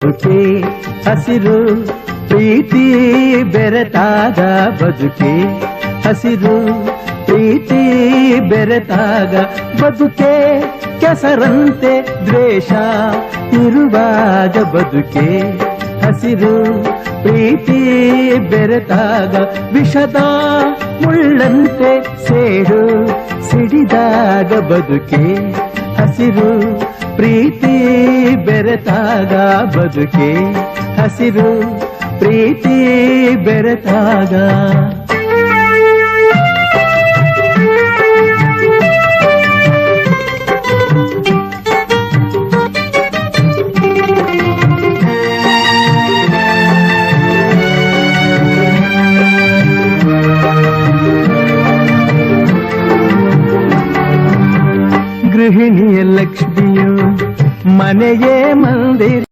ಬದುಕೆ ಹಸಿರು ಪ್ರೀತಿ ಬೆರೆತಾಗ ಬದುಕೆ ಹಸಿರು ಪ್ರೀತಿ ಬೆರೆತಾಗ ಬದುಕೆ ಕೆಸರಂತೆ ದ್ವೇಷ ಇರುವಾಗ ಬದುಕೆ ಹಸಿರು ಪ್ರೀತಿ ಬೆರೆತಾಗ ವಿಷದ ಮುಳ್ಳಂತೆ ಸೇಡು ಸಿಡಿದಾಗ ಬದುಕೆ ಹಸಿರು ಪ್ರೀತಿ ಬೆರೆತಾಗ ಬದುಕೆ ಹಸಿರು ಪ್ರೀತಿ ಬೆರೆತಾಗ ಗೃಹಿಣಿಯ ಲಕ್ಷ್ಮಿಯು ಮನೆಯೇ ಮಂದಿರ